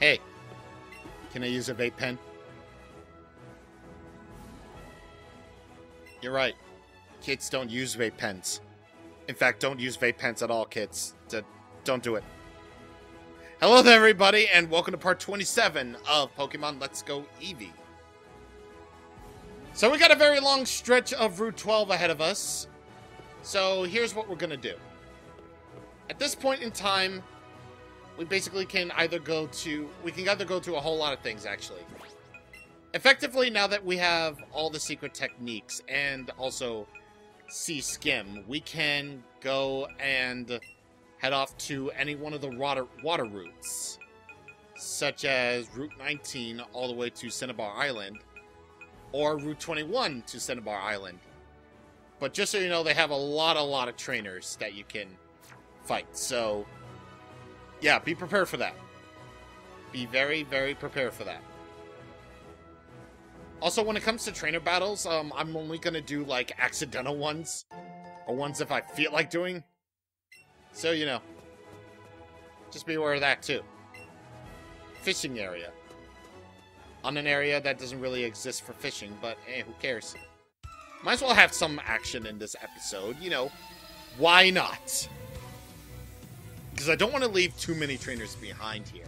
Hey, can I use a vape pen? You're right. Kids don't use vape pens. In fact, don't use vape pens at all, kids. Don't do it. Hello there, everybody, and welcome to part 27 of Pokemon Let's Go Eevee. So we got a very long stretch of Route 12 ahead of us. So here's what we're going to do. At this point in time, we basically can either go to... We can either go to a whole lot of things, actually. Effectively, now that we have all the secret techniques and also Sea Skim, we can go and head off to any one of the water routes, such as Route 19 all the way to Cinnabar Island, or Route 21 to Cinnabar Island. But just so you know, they have a lot of trainers that you can fight. So, yeah, be prepared for that. Be very, very prepared for that. Also, when it comes to trainer battles, I'm only going to do, like, accidental ones. Or ones if I feel like doing. So, you know. Just be aware of that, too. Fishing area. On an area that doesn't really exist for fishing, but, who cares? Might as well have some action in this episode, you know. Why not? Because I don't want to leave too many trainers behind here.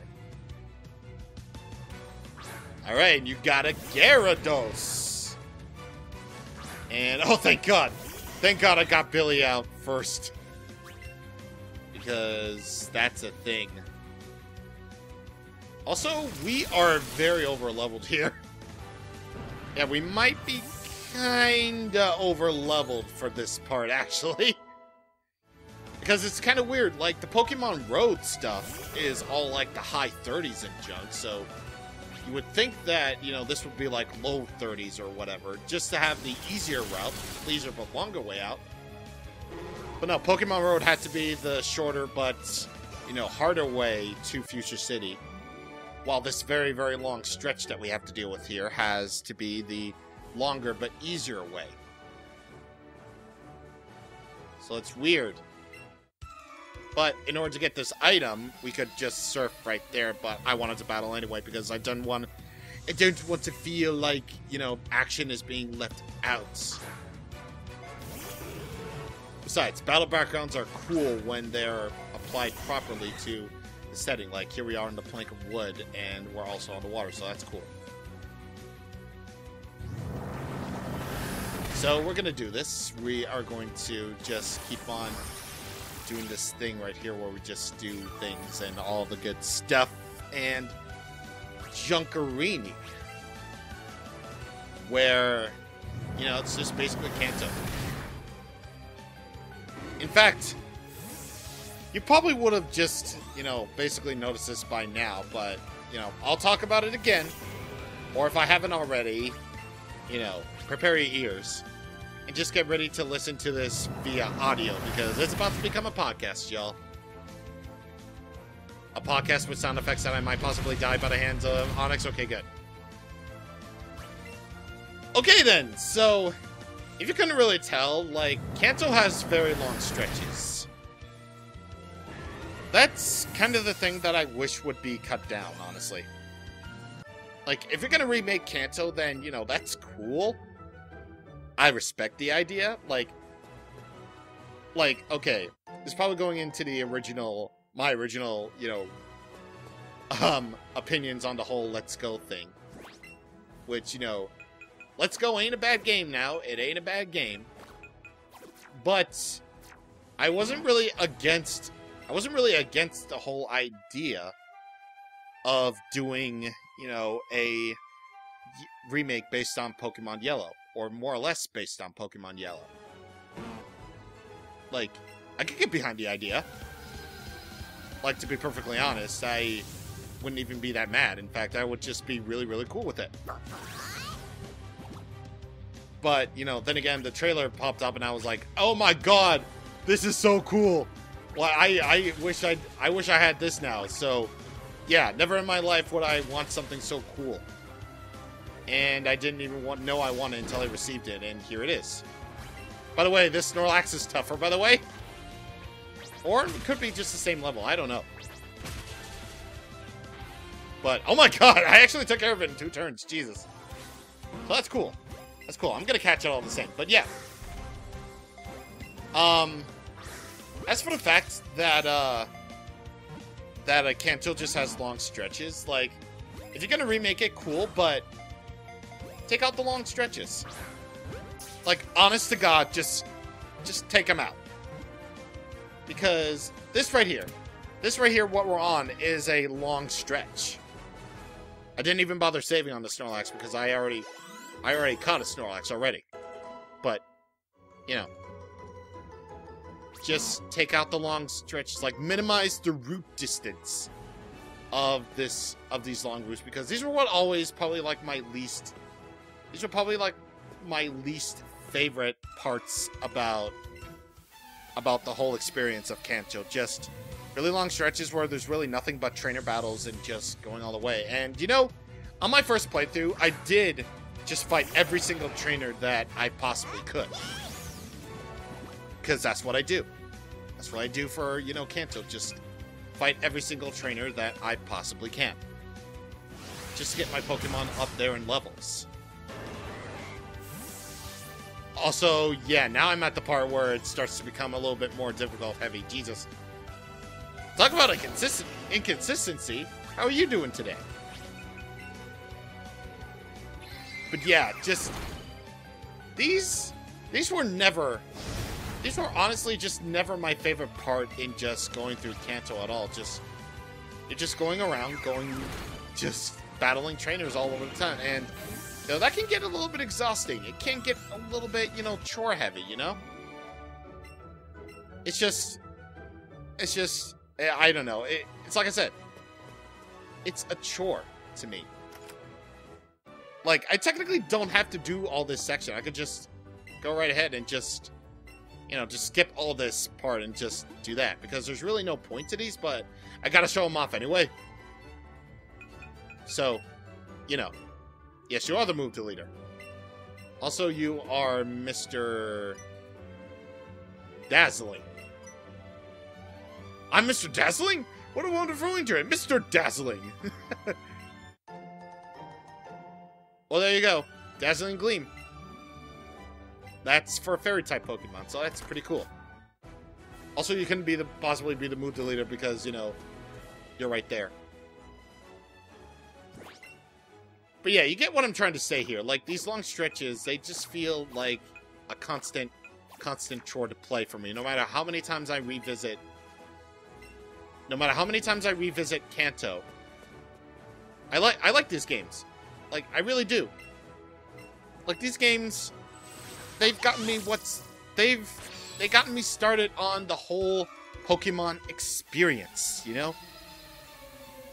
Alright, you got a Gyarados. And, oh, thank God. Thank God I got Billy out first. Because that's a thing. Also, we are very over-leveled here. Yeah, we might be kinda over-leveled for this part, actually. Because it's kind of weird. Like, the Pokemon Road stuff is all, like, the high 30s and junk, so... You would think that, you know, this would be like low 30s or whatever, just to have the easier route, easier but longer way out. But no, Pokemon Road had to be the shorter but, you know, harder way to Fuchsia City. While this very, very long stretch that we have to deal with here has to be the longer but easier way. So it's weird. But in order to get this item, we could just surf right there, but I wanted to battle anyway because I don't want to feel like, you know, action is being left out. Besides, battle backgrounds are cool when they're applied properly to the setting. Like, here we are in the plank of wood, and we're also on the water, so that's cool. So we're going to do this. We are going to just keep on doing this thing right here where we just do things and all the good stuff and Junkerini, where, you know, it's just basically Kanto. In fact, you probably would have just, you know, basically noticed this by now, but, you know, I'll talk about it again, or if I haven't already, you know, prepare your ears. And just get ready to listen to this via audio, because it's about to become a podcast, y'all. A podcast with sound effects that I might possibly die by the hands of Onyx. Okay, good. Okay, then. So, if you couldn't really tell, like, Kanto has very long stretches. That's kind of the thing that I wish would be cut down, honestly. Like, if you're gonna remake Kanto, then, you know, that's cool. I respect the idea, like, okay, it's probably going into the my original, you know, opinions on the whole Let's Go thing, which, you know, Let's Go ain't a bad game now, it ain't a bad game, but I wasn't really against the whole idea of doing, you know, a remake based on Pokemon Yellow. Or more or less based on Pokemon Yellow. Like, I could get behind the idea. Like, to be perfectly honest, I wouldn't even be that mad. In fact, I would just be really, really cool with it. But, you know, then again, the trailer popped up and I was like, oh my god, this is so cool. Well, I wish I had this now. So, yeah, never in my life would I want something so cool. And I didn't even know I wanted until I received it, and here it is. By the way, this Snorlax is tougher, by the way. Or it could be just the same level, I don't know. But, oh my god, I actually took care of it in 2 turns. Jesus. So that's cool. That's cool. I'm gonna catch it all the same. But yeah. As for the fact that, Kanto just has long stretches, like, if you're gonna remake it, cool, but take out the long stretches. Like, honest to God, just take them out. Because this right here, what we're on, is a long stretch. I didn't even bother saving on the Snorlax because I already caught a Snorlax already. But, you know, just take out the long stretches, like minimize the route distance of these long routes, because these were what always probably like my least. These are probably like my least favorite parts about the whole experience of Kanto. Just really long stretches where there's really nothing but trainer battles and just going all the way. And, you know, on my first playthrough, I did just fight every single trainer that I possibly could. Because that's what I do. That's what I do for, you know, Kanto. Just fight every single trainer that I possibly can. Just to get my Pokemon up there in levels. Also, yeah, now I'm at the part where it starts to become a little bit more difficult heavy. Jesus. Talk about a inconsistency. How are you doing today? But yeah, just these were honestly just never my favorite part in just going through Kanto at all. You're just going around, just battling trainers all over the time, and you know, that can get a little bit exhausting. It can get a little bit, you know, chore heavy, you know? It's just, I don't know. It's like I said, it's a chore to me. Like, I technically don't have to do all this section. I could just go right ahead and just, you know, just skip all this part and just do that. Because there's really no point to these, but I gotta show them off anyway. So, you know. Yes, you are the move deleter. Also, you are Mr. Dazzling. I'm Mr. Dazzling? What a wonderful intro, Mr. Dazzling. Well, there you go. Dazzling Gleam. That's for a Fairy-type Pokemon, so that's pretty cool. Also, you can possibly be the move deleter because, you know, you're right there. But yeah, you get what I'm trying to say here. Like, these long stretches, they just feel like a constant chore to play for me. No matter how many times I revisit Kanto. I like these games. Like, I really do. Like, these games, they've gotten me they gotten me started on the whole Pokemon experience, you know?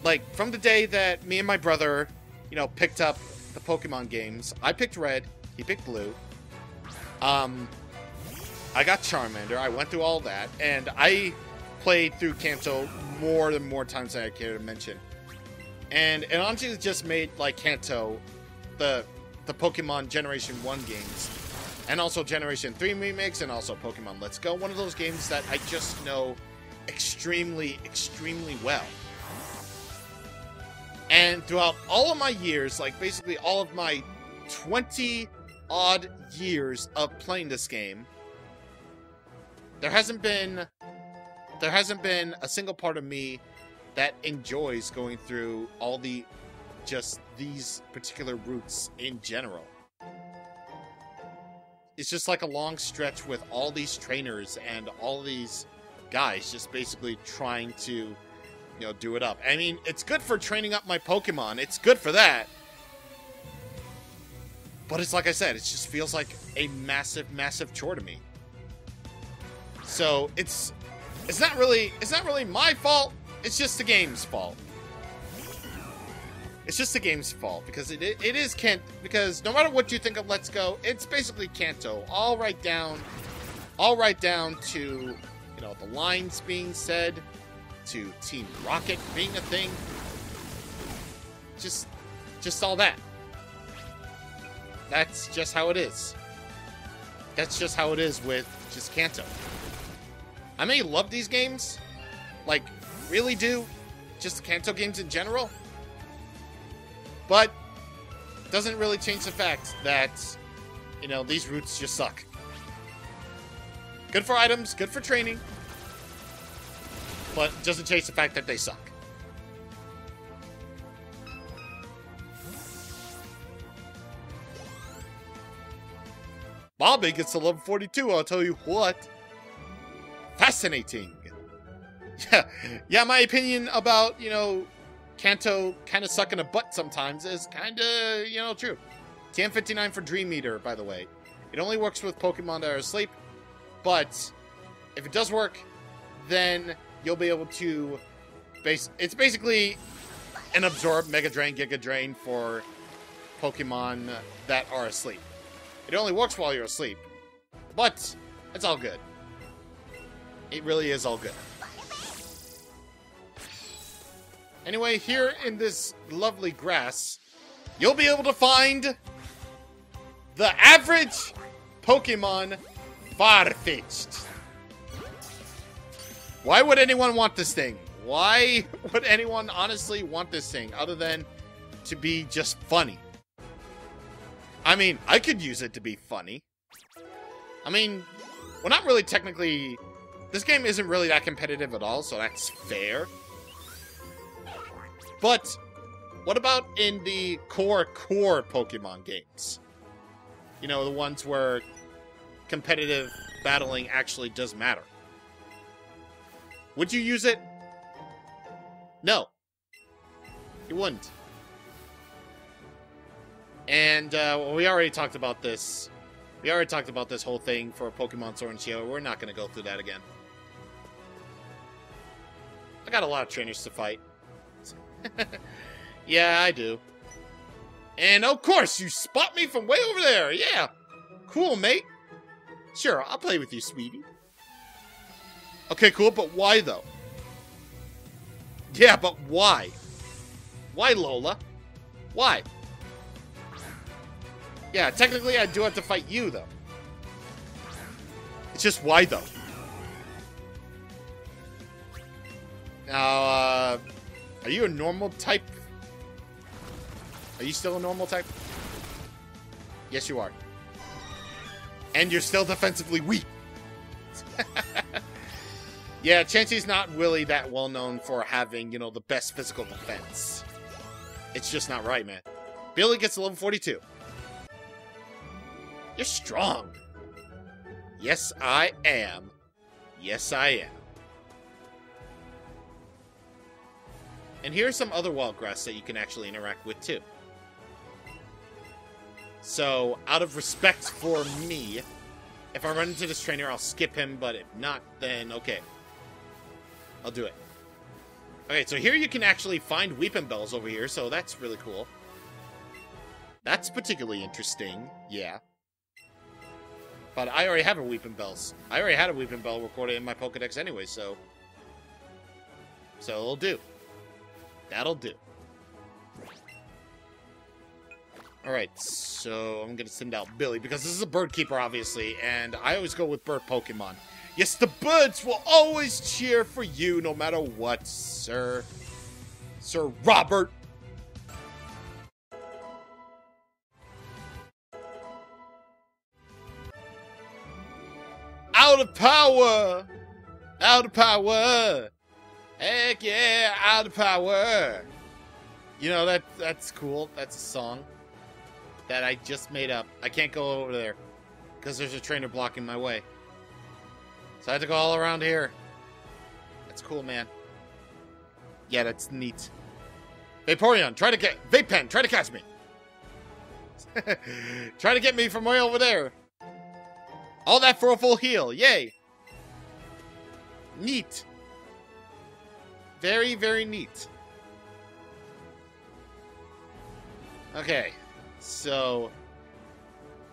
Like, from the day that me and my brother, you know, picked up the Pokemon games. I picked Red, he picked Blue. I got Charmander, I went through all that, and I played through Kanto more times than I care to mention. And it honestly just made, like, Kanto, the Pokemon Generation 1 games, and also Generation 3 remakes, and also Pokemon Let's Go, one of those games that I just know extremely, extremely well. And throughout all of my years, like basically all of my 20-odd years of playing this game, there hasn't been a single part of me that enjoys going through all these particular routes in general. It's just like a long stretch with all these trainers and all these guys just basically trying to, you know, do it up. I mean, it's good for training up my Pokemon. It's good for that. But it's like I said, it just feels like a massive, massive chore to me. So it's not really my fault. It's just the game's fault. It's just the game's fault because it is because no matter what you think of Let's Go, it's basically Kanto. All right down to, you know, the lines being said, to Team Rocket being a thing. Just all that. That's just how it is. That's just how it is with just Kanto. I may love these games, like, really do, just the Kanto games in general, But it doesn't really change the fact that, you know, these routes just suck. Good for items, good for training, but it doesn't change the fact that they suck. Bobby gets to level 42, I'll tell you what. Fascinating. Yeah, my opinion about, you know, Kanto kind of sucking a butt sometimes is kind of, you know, true. TM59 for Dream Eater, by the way. It only works with Pokemon that are asleep, but if it does work, then you'll be able to it's basically an Absorb, Mega Drain, Giga Drain for Pokemon that are asleep. It only works while you're asleep, but it's all good. It really is all good. Anyway, here in this lovely grass, you'll be able to find the average Pokemon Farfetch'd. Why would anyone want this thing? Why would anyone honestly want this thing other than to be just funny? I mean, I could use it to be funny. I mean, well, not really technically. This game isn't really that competitive at all, so that's fair. But what about in the core Pokemon games? You know, the ones where competitive battling actually does matter. Would you use it? No. You wouldn't. And we already talked about this. We already talked about this whole thing for Pokemon Sword and Shield. We're not going to go through that again. I got a lot of trainers to fight. Yeah, I do. And of course, you spot me from way over there. Yeah. Cool, mate. Sure, I'll play with you, sweetie. Okay, cool, but why, though? Yeah, but why? Why, Lola? Why? Yeah, technically I do have to fight you, though. It's just why, though? Now, are you a normal type? Are you still a normal type? Yes, you are. And you're still defensively weak. Yeah, Chansey's not really that well known for having, you know, the best physical defense. It's just not right, man. Billy gets to level 42. You're strong. Yes, I am. Yes, I am. And here's some other wild grass that you can actually interact with, too. So, out of respect for me, if I run into this trainer, I'll skip him, but if not, then okay. I'll do it. Okay, so here you can actually find Weepin' Bells over here, so that's really cool. That's particularly interesting, yeah. But I already have a Weepin' Bells. I already had a Weepin' Bell recorded in my Pokedex anyway, so... So it'll do. That'll do. Alright, so I'm gonna send out Billy, because this is a bird keeper, obviously, and I always go with bird Pokemon. Yes, the birds will always cheer for you, no matter what, sir. Sir Robert. Out of power! Out of power! Heck yeah, out of power! You know, that's cool. That's a song that I just made up. I can't go over there because there's a trainer blocking my way. So I have to go all around here. That's cool, man. Yeah, that's neat. Vaporeon, try to get... Vapen, try to catch me. Try to get me from way over there. All that for a full heal. Yay. Neat. Very, very neat. Okay. So...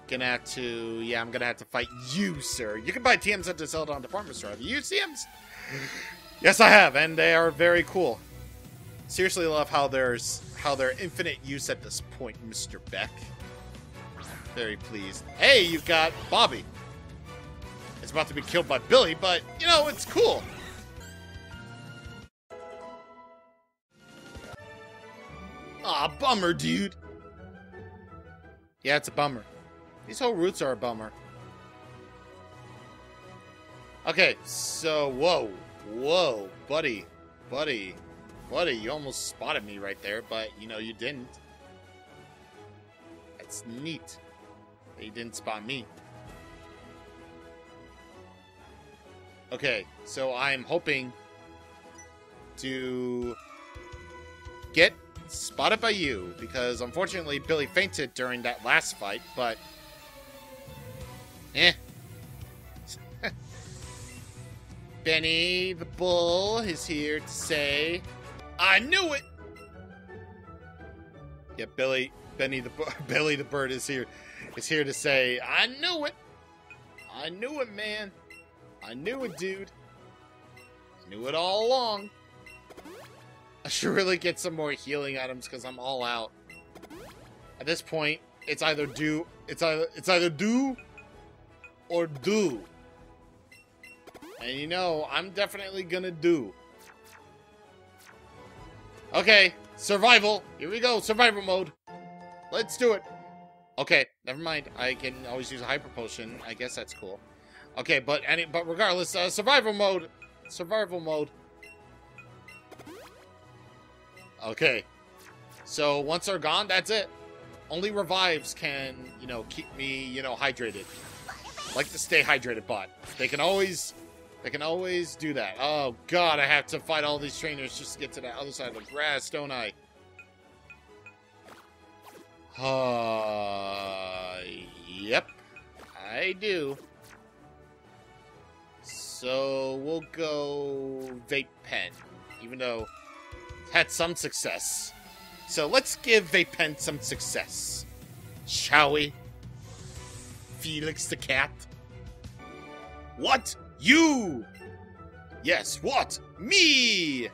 Gonna have to... Yeah, I'm gonna have to fight you, sir. You can buy TMs at the Celadon Department Store. Have you used TMs? Yes, I have, and they are very cool. Seriously love how they're infinite use at this point, Mr. Beck. Very pleased. Hey, you've got Bobby. It's about to be killed by Billy, but, you know, it's cool. Aw, bummer, dude. Yeah, it's a bummer. These whole routes are a bummer. Okay, so, whoa. Whoa, buddy. Buddy, you almost spotted me right there, but, you know, you didn't. That's neat that you didn't spot me. Okay, so I'm hoping to get spotted by you, because unfortunately Billy fainted during that last fight, but Benny the Bull is here to say, I knew it! Yeah, Billy the Bird is here to say, I knew it! I knew it, man. I knew it, dude. I knew it all along. I should really get some more healing items because I'm all out. At this point, it's either do or do. And you know, I'm definitely gonna do. Okay, survival. Here we go, survival mode. Let's do it. Okay, never mind. I can always use a hyper potion. I guess that's cool. Okay, but regardless, survival mode. Survival mode. Okay. So once they're gone, that's it. Only revives can, you know, keep me, you know, hydrated. Like to stay hydrated, bot. They can always do that. Oh god, I have to fight all these trainers just to get to that other side of the grass, don't I? Yep. I do. So we'll go Vape Pen, even though it had some success. So let's give Vape Pen some success, shall we? Felix the cat. What? You? Yes, what? Me!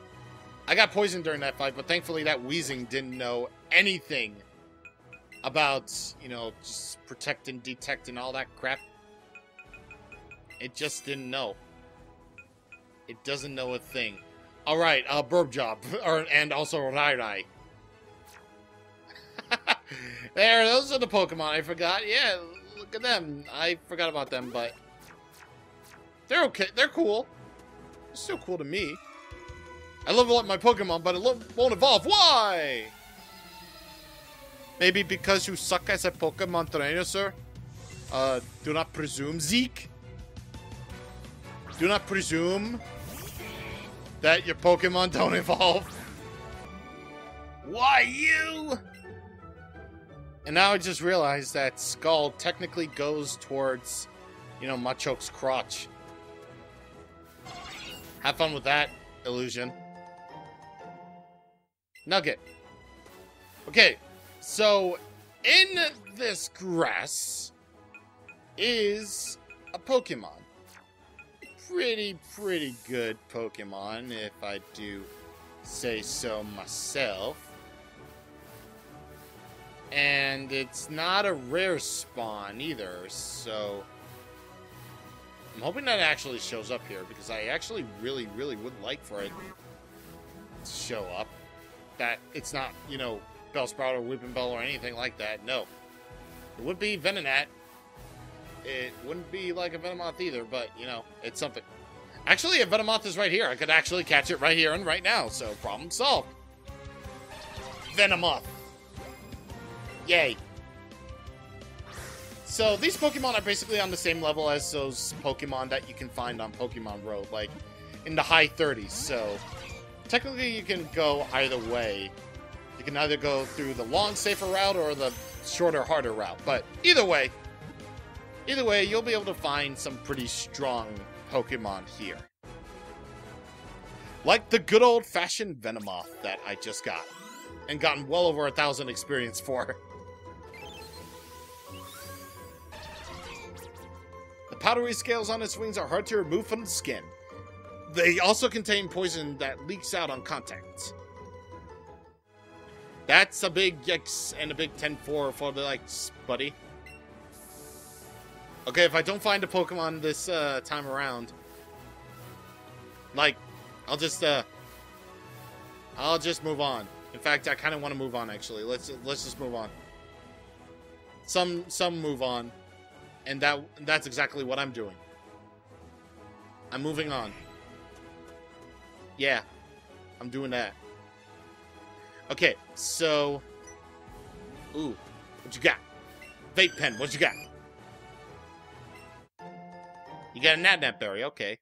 I got poisoned during that fight, but thankfully that Weezing didn't know anything about, you know, just protect and detect and all that crap. It just didn't know. It doesn't know a thing. Alright, Burb Job. And also Rai. There, those are the Pokemon I forgot. Yeah, look at them. I forgot about them, but they're okay. They're cool. They're still cool to me. I level up my Pokemon, but it won't evolve. Why? Maybe because you suck as a Pokemon trainer, sir? Do not presume, Zeke. Do not presume that your Pokemon don't evolve. Why you? And now I just realized that Skull technically goes towards, you know, Machoke's crotch. Have fun with that, Illusion. Nugget. Okay, so in this grass is a Pokemon. Pretty good Pokemon, if I do say so myself. And it's not a rare spawn either, so I'm hoping that actually shows up here, because I actually really would like for it to show up. That it's not, you know, Bellsprout or Weepinbell or anything like that. No. It would be Venonat. It wouldn't be like a Venomoth either, but, you know, it's something. Actually, a Venomoth is right here. I could actually catch it right here and right now, so problem solved. Venomoth. Yay. So, these Pokemon are basically on the same level as those Pokemon that you can find on Pokemon Road, like, in the high 30s, so technically you can go either way. You can either go through the long, safer route or the shorter, harder route, but either way, you'll be able to find some pretty strong Pokemon here. Like the good old-fashioned Venomoth that I just got, and gotten well over 1,000 experience for. The powdery scales on its wings are hard to remove from the skin. They also contain poison that leaks out on contact. That's a big yikes and a big 10-4 for the likes, buddy. Okay, if I don't find a Pokemon this time around, like, I'll just move on. In fact, I kind of want to move on, actually. Let's just move on. Some move on. And that's exactly what I'm doing. I'm moving on. Yeah. I'm doing that. Okay, so... Ooh, what you got? Vape pen, what you got? You got a Nat berry, okay.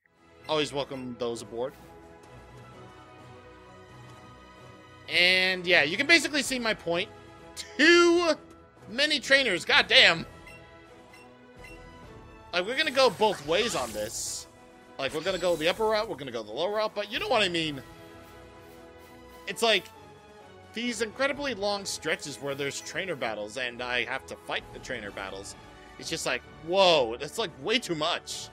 Always welcome those aboard. And yeah, you can basically see my point. Too many trainers, goddamn. Like, we're gonna go both ways on this. Like, we're gonna go the upper route, we're gonna go the lower route, but you know what I mean. It's like these incredibly long stretches where there's trainer battles and I have to fight the trainer battles. It's just like, whoa, that's like way too much.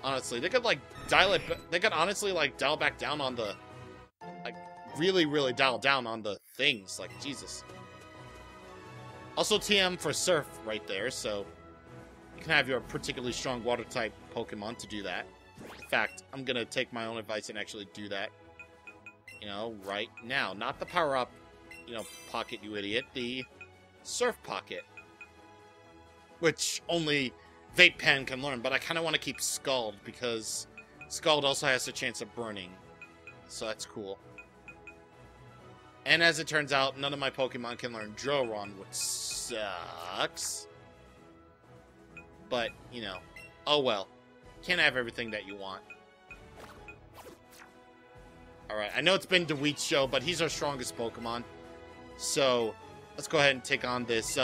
Honestly, they could like dial it, they could honestly like dial back down on the, like really, really dial down on the things, like Jesus. Also TM for Surf right there, so you can have your particularly strong water type Pokemon to do that. In fact, I'm gonna take my own advice and actually do that. You know, right now. Not the power-up, you know, pocket, you idiot. The Surf pocket. Which only Vape Pen can learn, but I kind of want to keep Scald, because Scald also has a chance of burning. So that's cool. And as it turns out, none of my Pokemon can learn Drillrun, which sucks. But, you know, oh well. Can't have everything that you want. Alright, I know it's been DeWeet's show, but he's our strongest Pokemon. So, let's go ahead and take on this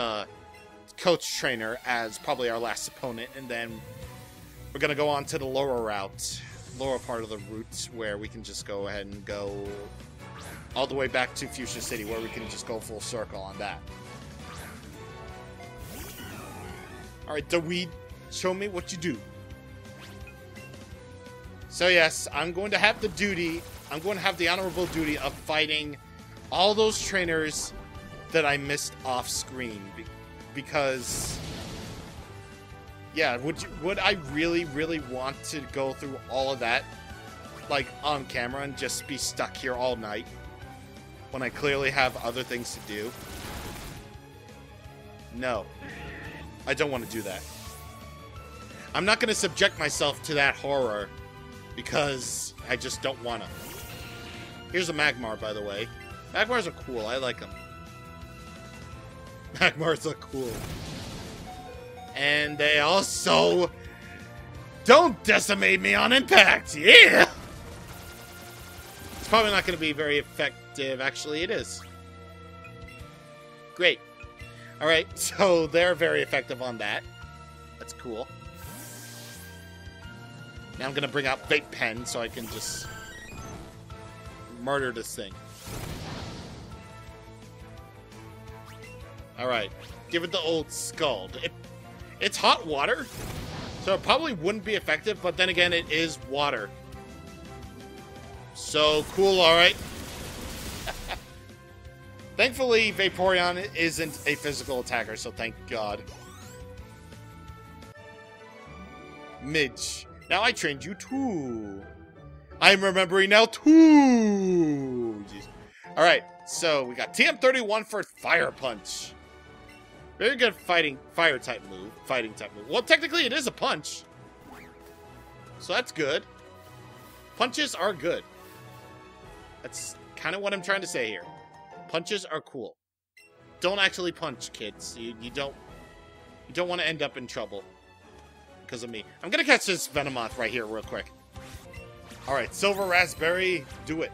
coach trainer as probably our last opponent. And then we're going to go on to the lower route, lower part of the route, where we can just go ahead and go all the way back to Fuchsia City, where we can just go full circle on that. Alright, DeWeet, show me what you do. So yes, I'm going to have the honorable duty of fighting all those trainers that I missed off screen, because yeah, would I really want to go through all of that like on camera and just be stuck here all night when I clearly have other things to do? No, I don't want to do that. I'm not going to subject myself to that horror because I just don't want to. Here's a Magmar, by the way. Magmars are cool. I like them. Magmars are cool. And they also don't decimate me on impact. Yeah! It's probably not going to be very effective. Actually, it is. Great. Alright, so they're very effective on that. That's cool. Now I'm going to bring out Vape Pen so I can just murder this thing. Alright, give it the old Scald. It's hot water, so it probably wouldn't be effective, but then again, it is water. So cool, alright. Thankfully, Vaporeon isn't a physical attacker, so thank God. Midge. Now I trained you too. I'm remembering now too. Alright, so we got TM31 for Fire Punch. Very good fighting type move. Well, technically it is a punch. So that's good. Punches are good. That's kind of what I'm trying to say here. Punches are cool. Don't actually punch, kids. You don't want to end up in trouble because of me. I'm gonna catch this Venomoth right here real quick. Alright, Silver Raspberry, do it.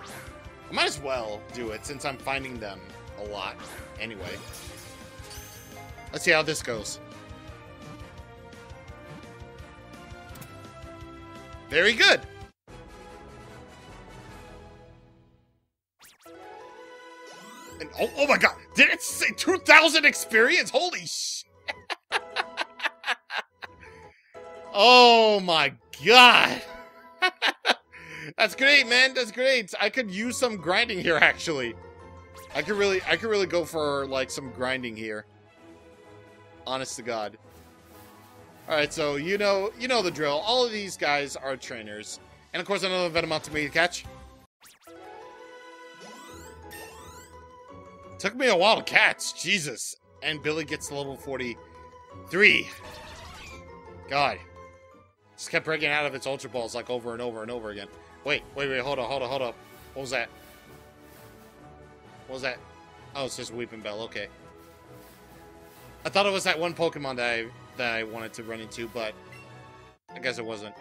I might as well do it since I'm finding them a lot anyway. Let's see how this goes. Very good. And oh my god, did it say 2,000 experience? Holy shit. Oh my god. That's great, man. That's great. I could use some grinding here, actually. I could really go for like some grinding here. Honest to God. Alright, so you know the drill. All of these guys are trainers. And of course another Venomoth to me to catch. Took me a while to catch. Jesus. And Billy gets to level 43. God. Just kept breaking out of its Ultra Balls like over and over and over again. Wait, hold on. What was that? What was that? Oh, it's just Weeping Bell, okay. I thought it was that one Pokemon that I wanted to run into, but I guess it wasn't.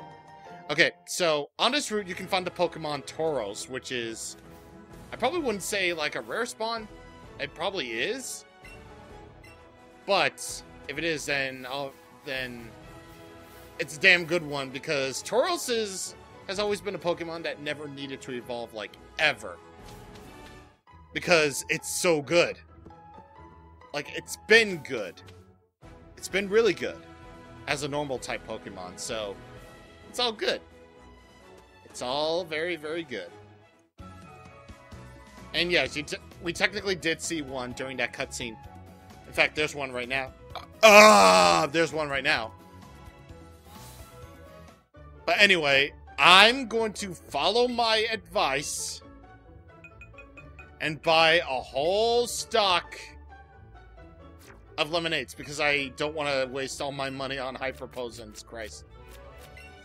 Okay, so on this route you can find the Pokemon Tauros, which is, I probably wouldn't say like a rare spawn. It probably is. But if it is, then it's a damn good one, because Tauros has always been a Pokemon that never needed to evolve, like, ever. Because it's so good. Like, it's been good. It's been really good as a normal type Pokemon, so it's all good. It's all very, very good. And yes, we technically did see one during that cutscene. In fact, there's one right now. There's one right now. But anyway, I'm going to follow my advice and buy a whole stock of lemonades, because I don't want to waste all my money on Hyper Potions, Christ.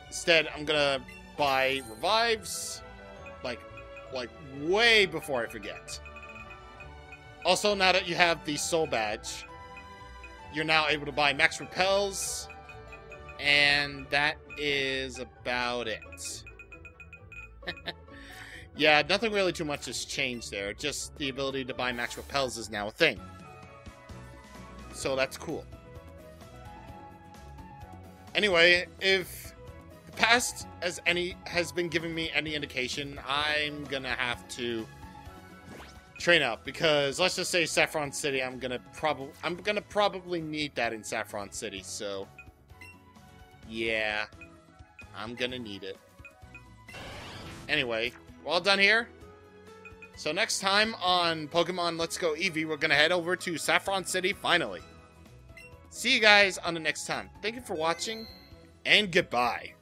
Instead, I'm gonna buy revives, like way before I forget. Also, now that you have the Soul Badge, you're now able to buy Max Repels, and that is about it. Yeah, nothing really too much has changed there. Just the ability to buy Max Repels is now a thing. So that's cool. Anyway, if the past has been giving me any indication, I'm gonna have to train up, because let's just say Saffron City, I'm gonna probably need that in Saffron City, so yeah, I'm gonna need it. Anyway, we're all done here. So next time on Pokemon Let's Go Eevee, we're gonna head over to Saffron City finally. See you guys on the next time. Thank you for watching, and goodbye.